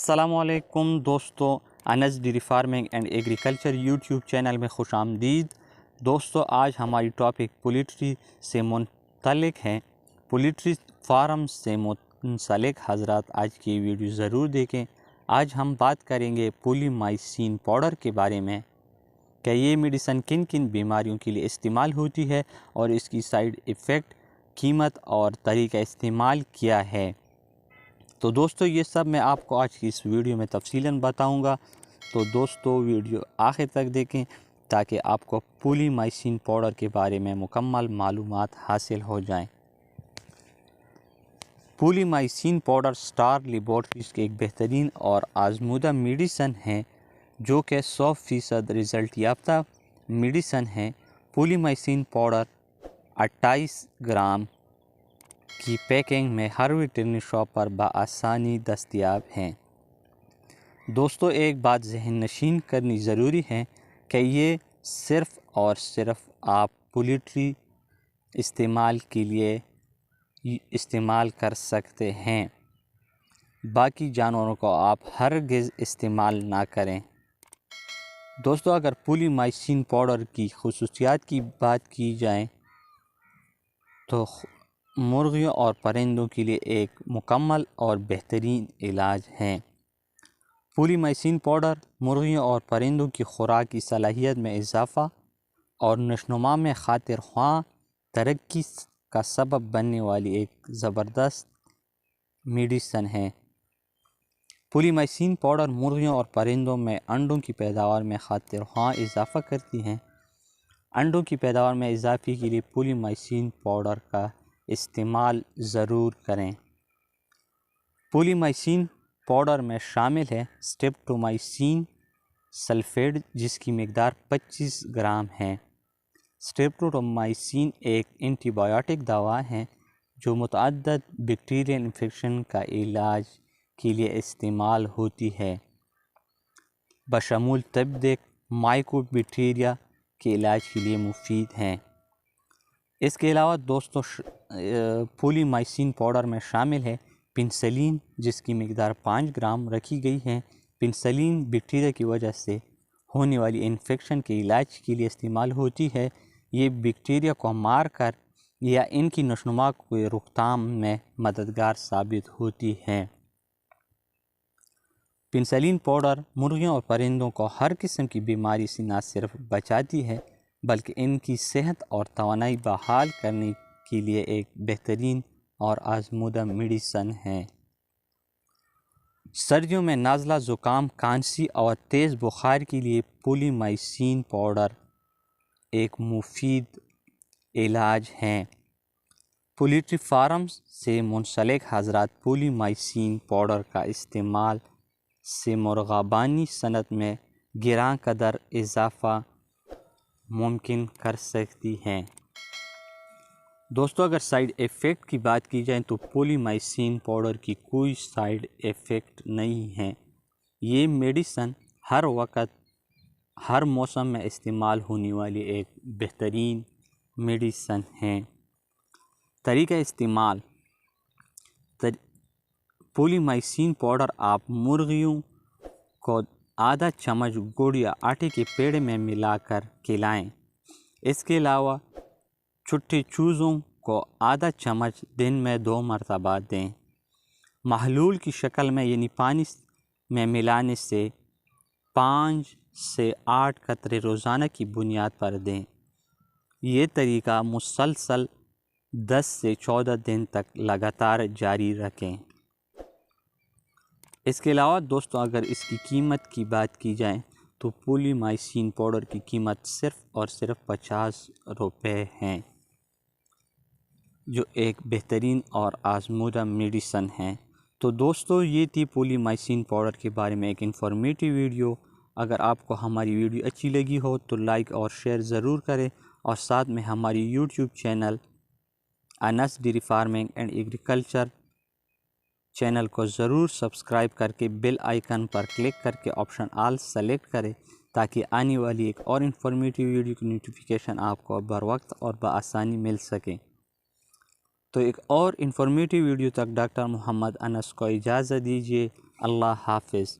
السلام علیکم دوستو، Anas dairy farming and agriculture YouTube channel میں خوش آمدید۔ دوستو آج ہماری ٹاپک پولیٹری سے متعلق ہے۔ پولیٹری فارم سے منسلک حضرات آج کی ویڈیو ضرور دیکھیں۔ آج ہم بات کریں گے پولیمائسین پاؤڈر کے بارے میں کہ یہ میڈیسن کن کن بیماریوں کے لیے استعمال ہوتی ہے اور اس کی سائیڈ ایفیکٹ، قیمت اور طریقہ استعمال کیا ہے۔ تو دوستو یہ سب میں آپ کو آج کی اس ویڈیو میں تفصیلاً بتاؤں گا، تو دوستو ویڈیو آخر تک دیکھیں تاکہ آپ کو پولیمائسین پاؤڈر کے بارے میں مکمل معلومات حاصل ہو جائیں۔ پولیمائسین پاؤڈر اسٹار لیبارٹریز کے ایک بہترین اور آزمودہ میڈیسن ہے جو کہ 100% رزلٹ یافتہ میڈیسن ہے۔ پولیمائسین پاؤڈر 28 گرام کی پیکنگ میں ہر ویٹرنری شاپ پر بآسانی دستیاب ہیں۔ دوستو ایک بات ذہن نشین کرنی ضروری ہے کہ یہ صرف اور صرف آپ پولیٹری استعمال کے لیے استعمال کر سکتے ہیں، باقی جانوروں کو آپ ہرگز استعمال نہ کریں۔ دوستو اگر پولیمائسین پاؤڈر کی خصوصیات کی بات کی جائے تو مرغیوں اور پرندوں کے لیے ایک مکمل اور بہترین علاج ہے۔ پولیمائسین پاؤڈر مرغیوں اور پرندوں کی خوراک کی صلاحیت میں اضافہ اور نشوونما میں خاطر خواہ ترقی کا سبب بننے والی ایک زبردست میڈیسن ہے۔ پولیمائسین پاؤڈر مرغیوں اور پرندوں میں انڈوں کی پیداوار میں خاطر خواہ اضافہ کرتی ہیں۔ انڈوں کی پیداوار میں اضافے کے لیے پولیمائسین پاؤڈر کا استعمال ضرور کریں۔ پولیمائسین پاؤڈر میں شامل ہے سٹریپٹومائسین سلفیٹ جس کی مقدار 25 گرام ہے۔ سٹریپٹومائسین ایک اینٹی بایوٹک دوا ہے جو متعدد بیکٹیریل انفیکشن کا علاج کے لیے استعمال ہوتی ہے، بشمول تپدق مائکو بیکٹیریا کے علاج کے لیے مفید ہیں۔ اس کے علاوہ دوستو پولیمائسین پاؤڈر میں شامل ہے پنسلین جس کی مقدار 5 گرام رکھی گئی ہے۔ پنسلین بیکٹیریا کی وجہ سے ہونے والی انفیکشن کے علاج کے لیے استعمال ہوتی ہے۔ یہ بیکٹیریا کو مار کر یا ان کی نشوونما کی روک تھام میں مددگار ثابت ہوتی ہے۔ پنسلین پاؤڈر مرغیوں اور پرندوں کو ہر قسم کی بیماری سے نہ صرف بچاتی ہے بلکہ ان کی صحت اور توانائی بحال کرنے کے لیے ایک بہترین اور آزمودہ میڈیسن ہے۔ سردیوں میں نزلہ، زکام، کھانسی اور تیز بخار کے لیے پولیمائسین پاؤڈر ایک مفید علاج ہے۔ پولیٹری فارمز سے منسلک حضرات پولیمائسین پاؤڈر کا استعمال سے مرغابانی صنعت میں گراں قدر اضافہ ممکن کر سکتی ہیں۔ دوستو اگر سائیڈ ایفیکٹ کی بات کی جائے تو پولیمائسین پاؤڈر کی کوئی سائیڈ ایفیکٹ نہیں ہے۔ یہ میڈیسن ہر وقت ہر موسم میں استعمال ہونے والی ایک بہترین میڈیسن ہے۔ طریقہ استعمال: پولیمائسین پاؤڈر آپ مرغیوں کو آدھا چمچ گڑ یا آٹے کے پیڑے میں ملا کر کھلائیں۔ اس کے علاوہ چھوٹے چوزوں کو آدھا چمچ دن میں 2 مرتبہ دیں۔ محلول کی شکل میں یعنی پانی میں ملانے سے 5 سے 8 قطرے روزانہ کی بنیاد پر دیں۔ یہ طریقہ مسلسل 10 سے 14 دن تک لگاتار جاری رکھیں۔ اس کے علاوہ دوستو اگر اس کی قیمت کی بات کی جائے تو پولیمائسین پاؤڈر کی قیمت صرف اور صرف 50 روپے ہیں، جو ایک بہترین اور آزمودہ میڈیسن ہے۔ تو دوستو یہ تھی پولیمائسین پاؤڈر کے بارے میں ایک انفارمیٹیو ویڈیو۔ اگر آپ کو ہماری ویڈیو اچھی لگی ہو تو لائک اور شیئر ضرور کریں اور ساتھ میں ہماری YouTube channel Anas dairy farming and agriculture channel کو ضرور سبسکرائب کر کے بیل آئیکن پر کلک کر کے آپشن آل سلیکٹ کریں تاکہ آنے والی ایک اور انفارمیٹیو ویڈیو کی نوٹیفیکیشن آپ کو بر وقت اور بآسانی مل سکے۔ تو ایک اور انفارمیٹیو ویڈیو تک ڈاکٹر محمد انس کو اجازت دیجیے۔ اللہ حافظ.